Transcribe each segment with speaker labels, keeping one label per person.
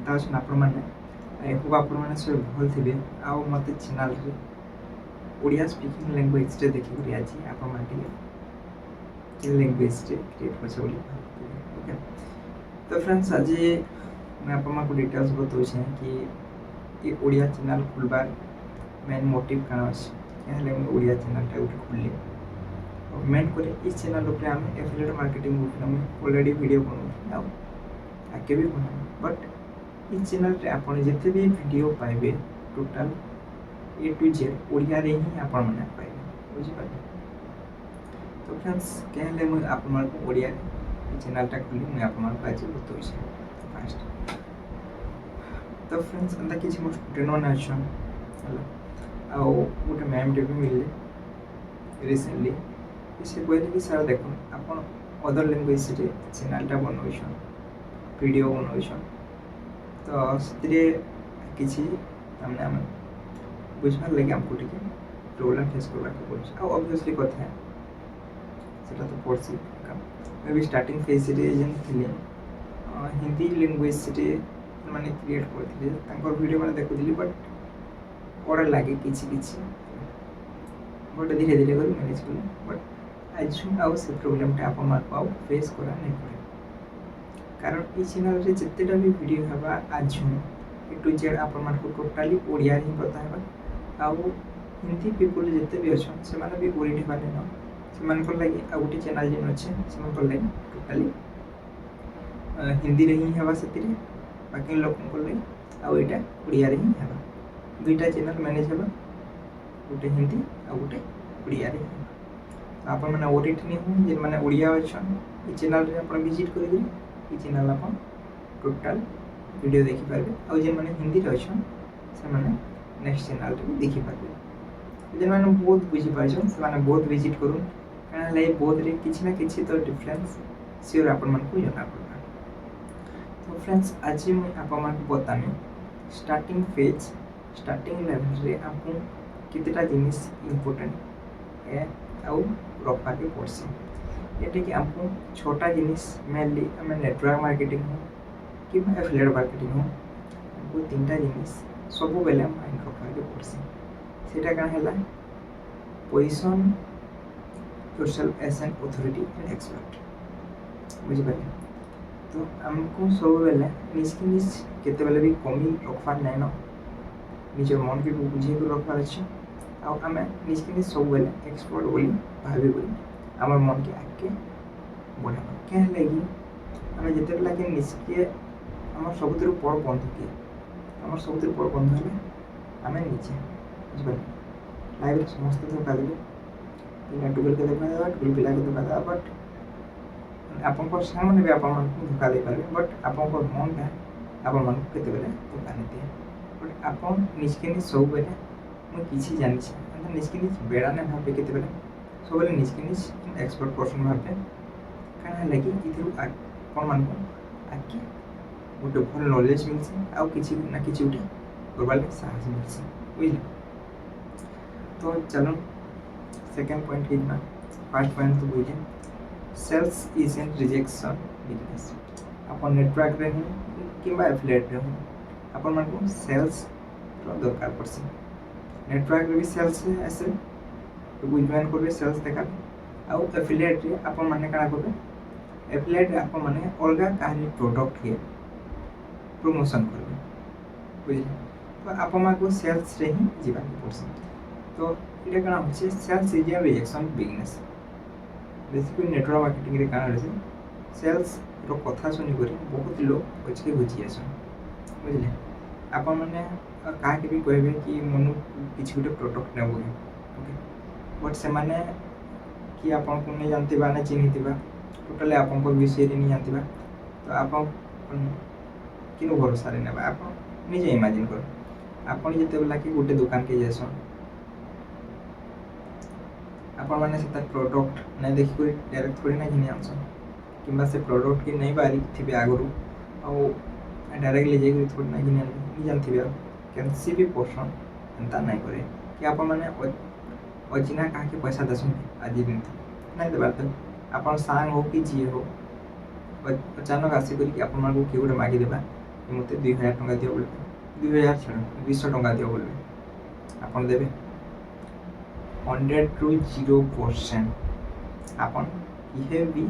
Speaker 1: କେନ୍ତା ଅଛନ୍ ଆପଣମାନେ ଆଇ ହୋପ୍ ଆପଣମାନେ ସବୁ ଭଲ୍ ଥିବେ। ଆଉ ମୋତେ ଚ୍ୟାନେଲ୍ରେ ଓଡ଼ିଆ ସ୍ପିକିଂ ଲାଙ୍ଗୁଏଜ୍ରେ ଦେଖିକରି ଆଜି ଆପଣମାନେ ଟିକେ କି ଲାଙ୍ଗୁଏଜ୍ରେ କ୍ରିଏଟ୍ କରିଛେ ବୋଲି ଭାବୁଥିବେ। ଓକେ, ତ ଫ୍ରେଣ୍ଡସ୍ ଆଜି ମୁଇଁ ଆପଣମାନଙ୍କୁ ଡିଟେଲ୍ସ ବତଉଛେ କି ଏ ଓଡ଼ିଆ ଚ୍ୟାନେଲ୍ ଖୋଲ୍ବାର୍ मेन मोटिव काना अछि हेले मुझे ओडिया चैनल टा उठे खुलली और मेन करे इस चैनल ऊपर हम एफिलिएट मार्केटिंग ऊपर हम ऑलरेडी वीडियो बनाऊ आ आगे भी बनाऊ बट इस चैनल रे आपण जते भी वीडियो पाइबे total A to Z Odia रे ही आपण माने पाइबे बुझि पाइबे। तो फ्रेंड्स कहले मुझे आपण मान ओडिया चैनल टा खुली मुझे आपण मान आज बतौछि फास्ट। तो फ्रेंड्स अंदा किछि मोर स्टूडेंट माने अछन हला आउ गोटे मैम टे भी मिलले रिसेंटली से कहले कि सर देखो आपन अदर लैंग्वेज रे चैनल टा बनौछन वीडियो बनौछन तो से किसी तमने हम बुझबार लगे हमको टिके प्रॉब्लम फेस करबा के पड़छ आ ऑब्वियसली कथा है सेटा तो पड़सी मे भी स्टार्टिंग फेज रे जेन थिले हिंदी लैंग्वेज रे माने क्रिएट करथिले तांकर वीडियो माने देखुथिली बट ओडा लागे किछि बट धीरे धीरे कर मैनेज कर बट आज आउ से प्रॉब्लम टा आप पाऊ फेस करा नहीं पड़े कारण ये चैनल रे जितेटा भी वीडियो हवा आज ए टू जेड आप टोटाली ओडिया ही बता है आउ हिंदी पीपल जिते भी अच्छा से माने भी ओडी बारे न से मान को लगी आ गोटे चैनल जेन अच्छे से मान को लगी टोटाली हिंदी रे ही हवा सेतिरे बाकी लोक को लगी आ एटा ओडिया रे ही हवा दुईटा चैनल मैनेज होगा गोटे हिंदी आ गोटे ओडिया रे आपण माने ओडिट नहीं हो जे माने ओडिया अछन ई चैनल रे आपण विजिट करिवे ई चैनल आपण टोटल वीडियो देखि पारबे आ जे माने हिंदी रे अछन से माने नेक्स्ट चैनल रे देखि पारबे जे माने बहुत बुझि पाछन से माने बहुत विजिट करू काना ले बहुत रे किछि ना किछि तो डिफरेंस सियोर आपण मन को जना पड़बा। तो फ्रेंड्स आज मैं आपण मन को बतामी स्टार्टिंग फेज स्टार्टिंग लेवल रे आपको कितना जिनिस इम्पोर्टेंट है आउ रखा के पड़सी ये कि आपको छोटा जिनिस मेनली आम नेटवर्क मार्केटिंग हो कि एफिलिएट मार्केटिंग हो आपको तीनटा जिनिस सब बेले माइंड रखा के पड़सी सेटा काना हैला position yourself as an authority and expert बुझि पाले। तो हमको सब बेले निज के निज केते बेले भी कमी रखवार नै न निजर मन के बुझे को रखवार अच्छे आम निज के सब बेले एक्सपर्ट बोली भावी बोली आम मन के आगे बढ़ा क्या लगी आम जिते लगे निज के आम सब बड़ बंधु किए आम सब बड़ बंधु है आम निजे बुझे लाइफ समस्त धोखा देवे पिला टुगल के धोखा देवा टुगल पिला के धोखा देवा बट आपण सामने भी आप धोखा दे पारे बट आप मन टा आप मन केते बेले धोखा नहीं दिए बट आप निज के निज सब बेले मुझे किसी जानी निज के निज बेड़ा नहीं भावे केते बेले सब बेले निज के निज एक्सपर्ट पर्सन भावे काना लगी इधर आपण मान को आके गोटे भल नॉलेज मिलছে आउ किसी ना किसी उठे करबार साहस मिलছে बुझले। तो चलो सेकंड पॉइंट की ना फर्स्ट पॉइंट तो बुझे sales is an rejection business अपन नेटवर्क रे हो किबा एफिलिएट रे हो अपन मान को सेल्स रो दरकार पड़सी नेटवर्क रे भी सेल्स ऐसे तो बुझबान करबे सेल्स देखा आउ एफिलिएट रे अपन माने काना करबे एफिलिएट रे अपन माने अलगा कानी प्रोडक्ट के प्रमोशन करबे बुझले। तो अपन मा को सेल्स रे ही जीवन पड़सी तो इटा काना होचे sales is a rejection business basically network marketing रे काना रहसे सेल्स रो कथा सुनी करी बहुत लोग बचके बुझी आछन बुझले। आपण माने का के भी कहबे कि मनु किछि गोटे प्रोडक्ट नेबो ओके बट से माने कि आपण को नहीं जानतिबा ना चिन्हितिबा टोटली आपण को विषय रे नहीं जानतिबा तो आपण किनो भरोसा रे नेबा आपण निजे इमेजिन कर आपण जते बेला कि गोटे दुकान के जेसन आपण माने से प्रोडक्ट नहीं देखि कोई डायरेक्ट थोड़ी ना घिनी आनसन किंबा से प्रोडक्ट की नहीं बारी थिबे आगरू आ डायरेक्टली जे थोड़ी ना घिनी नहीं जानथिबे कैंसी भी पर्सन एंता नहीं करे कि आपण माने अजिना का के पैसा दसन आज दिन नहीं देबार त आपण सांग हो कि जी हो अचानक आसी करी कि आपण मान को के गोटे मागी देबा ମୋତେ 2000 ଟଙ୍କା ଦିଅ ବୋଲେ 2000 ଛାଡ଼ 200 ଟଙ୍କା ଦିଅ ବୋଲେ ଆପଣ ଦେବେ 100 ରୁ 0% ଆପଣ କିଏ ବି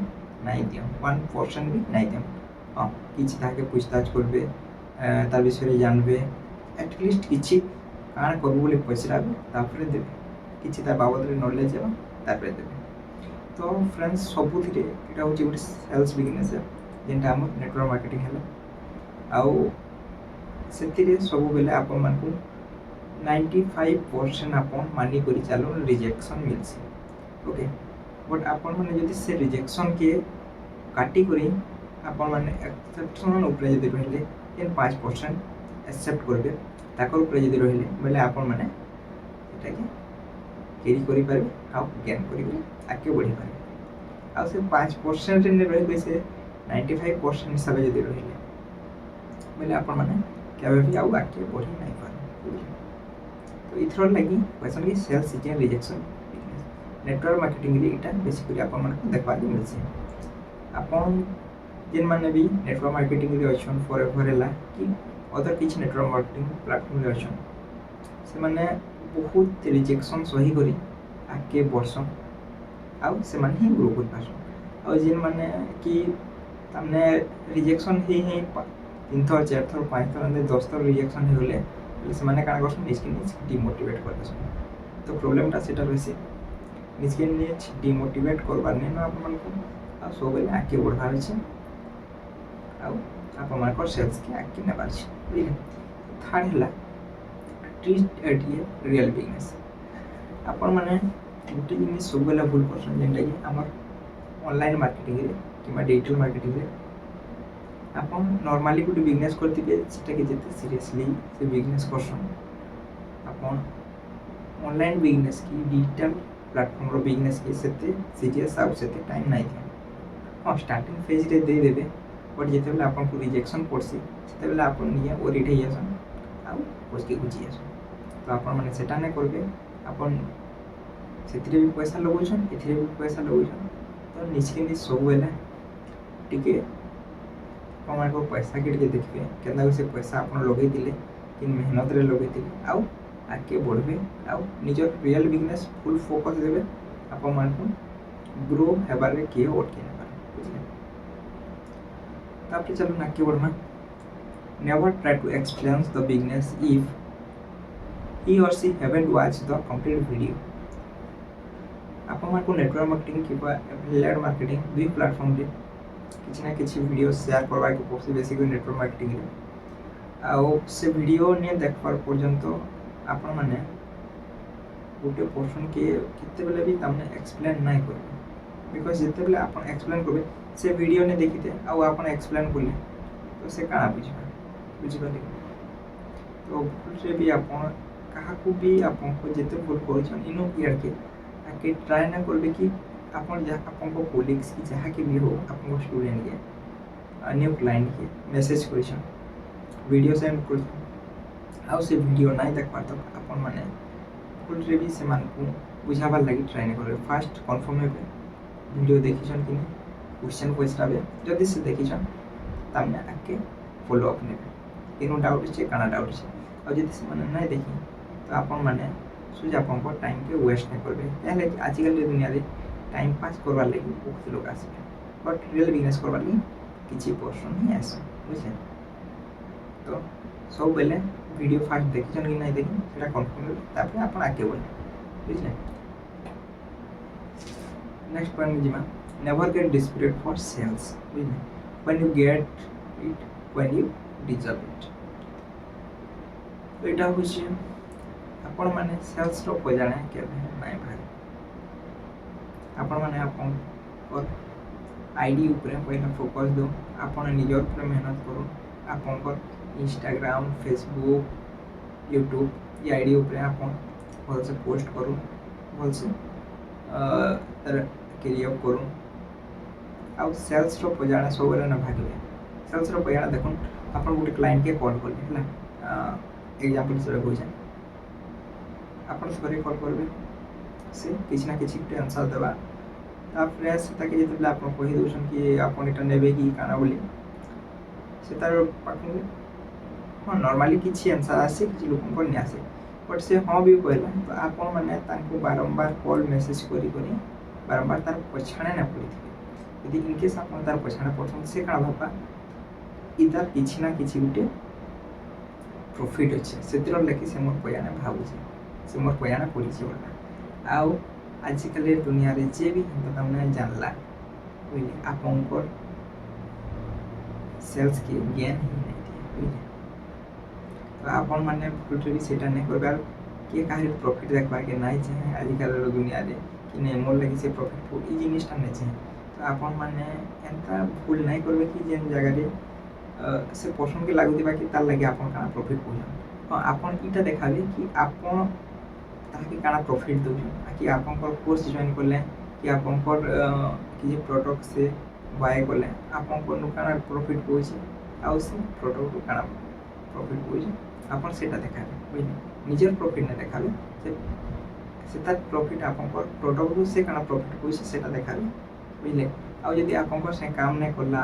Speaker 1: ନାଇଁ ଦିଅ 1% ବି ନାଇଁ ଦିଅ ହଁ କିଛି ତାକେ ପୁछताछ করবে ତା ବିଷୟରେ ଜାଣିବେ एटलिस्ट କିଛି କାଣା করবো ବୋଲି ପଚାରିବେ ତାପରେ ଦେବେ କିଛି ତା ବାବଦରେ ନଲେଜ ହେବ ତାପରେ ଦେବେ ତ फ्रेंड्स ସବୁଥିରେ ଏଇଟା ହେଉଛି ଗୋଟେ ସେଲ୍ସ ବିଜନେସ୍ ଯେନ୍ଟା ଆମର ନେଟୱାର୍କ ମାର୍କେଟିଂ ହେଲା ଆଉ ସେଥିରେ ସବୁବେଲେ ଆପଣମାନଙ୍କୁ 95% ଆପଣ ମାନିକରି ଚାଲୁନ୍ ରିଜେକ୍ସନ୍ ମିଲ୍ସି ओके बट आपण मैंने जदि से रिजेक्शन के काटी करी आपण मैंने एक्सेप्शन ऊपर जदि रहले देन 5% एक्सेप्ट करबे ताकर ऊपर जदि रहले बोले आपण मैंने सेटा के कैरी करि पारबे आ गेन करि आके बढ़ी पारबे आ से 5% ने रहि से 95% हिसाब जदि रहले बोले आपण मैंने केबे भी आ आके बढ़ी नहीं पारबे तो इथर लागि क्वेश्चन की sales is rejection network marketing रे इटा बेसिकली आपण मन देखबा के मिलছে आपण जेन माने भी नेटवर्क मार्केटिंग रे अछन फॉरएवर हला कि अदर किछ नेटवर्क मार्केटिंग प्लेटफॉर्म रे अछन से माने बहुत रिजेक्शन सही करी आके वर्षन आ से माने ही ग्रो कर पास आ जेन माने कि तमने रिजेक्शन ही 3 थर 4 थर 5 थर 10 थर रिजेक्शन हे होले से माने काना करसन इसके डिमोटिवेट कर दसन तो प्रॉब्लम ता सेटा रहसी निजके निज डिमोटिवेट करबार नहीं आप मन को आ सब बेले आके बढ़ार छै आ आप मन को सेल्स के आके नेबार छै बुझले थर्ड हला treat it a real business अपन माने गुटे जिनिस सब बेले भूल करसन जेंटा कि हमर ऑनलाइन मार्केटिंग रे किबा डिजिटल मार्केटिंग रे अपन नॉर्मली गुटे बिजनेस करतिबे सेटा के जते सीरियसली से बिजनेस करसन अपन ऑनलाइन बिजनेस की डिजिटल प्लेटफॉर्म रो बिजनेस के सेते सीरियस आउ सेते टाइम नहीं था हां स्टार्टिंग फेज रे दे देबे बट जेते बेले आपन को रिजेक्शन पड़सी सेते बेले आपन निया ओरिट हे जासन आउ उसके गुजी जासन तो आपन माने सेटा नै करबे आपन सेतिरे भी पैसा लगोछन एथिरे भी पैसा लगोछन तो निचके नि सब बेले टिके कमाय को पैसा के देखबे केना से पैसा आपन लगै दिले कि मेहनत रे लगै दिले आउ आगे बढ़े आ निजर रियल बिजनेस फुल फोकस देवे आप ग्रो हेबार किए अटके बुझे तापर चलो आगे बढ़ना never try to explain the business if he or she haven't watch the complete video आप नेटवर्क मार्केटिंग कि एफिलिएट मार्केटिंग दुई प्लेटफॉर्म रे किसी ना किसी वीडियो शेयर करवा के पड़े बेसिकली नेटवर्क मार्केटिंग रे आ से वीडियो नहीं देखबार पर्यंत आपण माने गोटे पर्सन के किते बेले भी तमने एक्सप्लेन नहीं करबे बिकॉज़ जते बेले आपण एक्सप्लेन करबे से वीडियो ने देखिते आ आपण एक्सप्लेन करले तो से काना बुझी पाले तो भूल से भी आपण कहा को भी आपण को जते भूल करछन इनो क्लियर के आके ट्राई ना करबे कि आपण जा आपण को कोलिग्स की जहा के भी हो आपण को स्टूडेंट के अन्य क्लाइंट के मैसेज करछन वीडियो सेंड करछन आ से वीडियो नहीं देख पाता अपन माने फुल रे भी से मान को बुझाबार लगी ट्राई नहीं करे फास्ट कंफर्म है वीडियो देखिछन कि क्वेश्चन पछराबे जदी से देखिछन तमने आके फॉलो अप नेबे इनो डाउट छे काना डाउट छे और जदी से माने नहीं देखि तो अपन माने सुज अपन को टाइम के वेस्ट नहीं करबे पहले आजकल रे दुनिया रे टाइम पास करबा लगी बहुत लोग आसे बट रियल बिजनेस करबा लगी किछि पर्सन ही आसे बुझे तो सब बेले वीडियो फास्ट देखिछन कि नहीं देखि सेटा कंफर्म तापर अपन आगे बढ़े बुझले नेक्स्ट पॉइंट जिमा never get desperate for sales बुझले when you get it when you deserve it तो एटा होछि अपन माने सेल्स रो पजाणे केबे नाही भाई अपन माने अपन और आईडी ऊपर पहले फोकस दो अपन निजर ऊपर मेहनत करो अपन को इंस्टाग्राम फेसबुक यूट्यूब ये आईडी ऊपर अपन भल से पोस्ट करूँ भल से क्रिएट करूँ आ सेल्स रो पजाणा सब ना भागे सेल्स रो पजाणा देखुन अपन गोटे क्लाइंट के कॉल कर एग्जांपल से बुझे अपन से कॉल करबे से किसी ना किसी के आंसर देबा तापर से ताके जेते अपन कहि दोछन कि अपन एटा नेबे कि काना बोली से तार पाखु हाँ नॉर्मली किसी आंसर आसे किसी लोगों को नहीं आसे बट से हाँ भी कहला तो आपण मैंने बारंबार कॉल मेसेज करी बारंबार तार पछाड़े ना पड़ी यदि इनकेस आप तार पछाड़े पड़ते से क्या भाबा इधर किसी ना किसी गोटे प्रॉफिट अच्छे से लगे से मोर पैया भावुचे से मोर पैया पड़ी आउ आजिकल दुनिया रे जे भी तमने जानला बुझले आपंकर सेल्स के ज्ञान ही नहीं बुझले तो आपण मैंने भूल से नहीं कर किए कहीं प्रॉफिट देखा के नहीं चाहे आजिकल दुनिया रे कि नहीं मोर लगे से प्रॉफिट फुल ये जिनिसटा नहीं चाहे तो आपण मैंने एंता भूल नहीं करबे कि जेन जगह रे से पसंद के लागुवा कि तार लगे आपन काना प्रॉफिट पाउछन हाँ आपन इटा देखाबे कि आपन ताके काना प्रॉफिट दउछन कि आपनकर कोर्स जॉइन करले कि आपनकर कि प्रोडक्ट से बाय करले आपनकर काना प्रॉफिट पाउछे आ से प्रोडक्ट काना प्रॉफिट पाउछे आपन सेटा देखाबे बुझले निजर प्रॉफिट ने देखाबे से तार प्रॉफिट आपनकर प्रोडक्ट से काना प्रॉफिट पाउछे सेटा देखाबे बुझले आउ जदि आपन से काम नहीं करला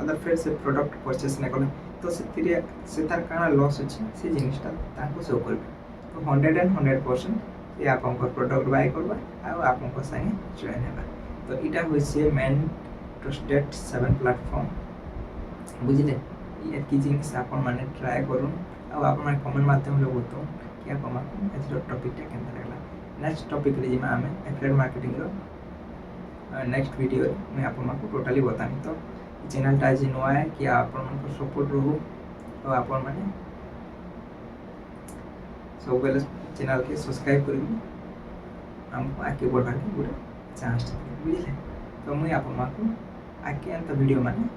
Speaker 1: अदर फिर से प्रोडक्ट परचेस नहीं कले तो से तार काना लॉस अच्छे से जिनिसटा ताको शो करबे तो 100% ये आपन प्रोडक्ट बाय करबा आ आपन संगे जॉइन हेबा तो इटा होइसे मेन ट्रस्टेड 7 प्लेटफॉर्म बुझले ये की जिनिस आपन माने ट्राई करूँ आ आपन माने कमेंट माध्यम रे बताओ कि आपन आज टॉपिकटा केनता लागला नेक्स्ट टॉपिक रे जिमा हमें एफिलिएट मार्केटिंग रो नेक्स्ट वीडियो मैं आपको टोटाली बतानी तो चैनल आज नुआ है कि आपण सपोर्ट रहू तो आपण मैंने सब बेले चैनल के सब्सक्राइब कर हमको आगे बढ़ाने पूरा चांस बुझे तो मुझे आपको आगे वीडियो मैंने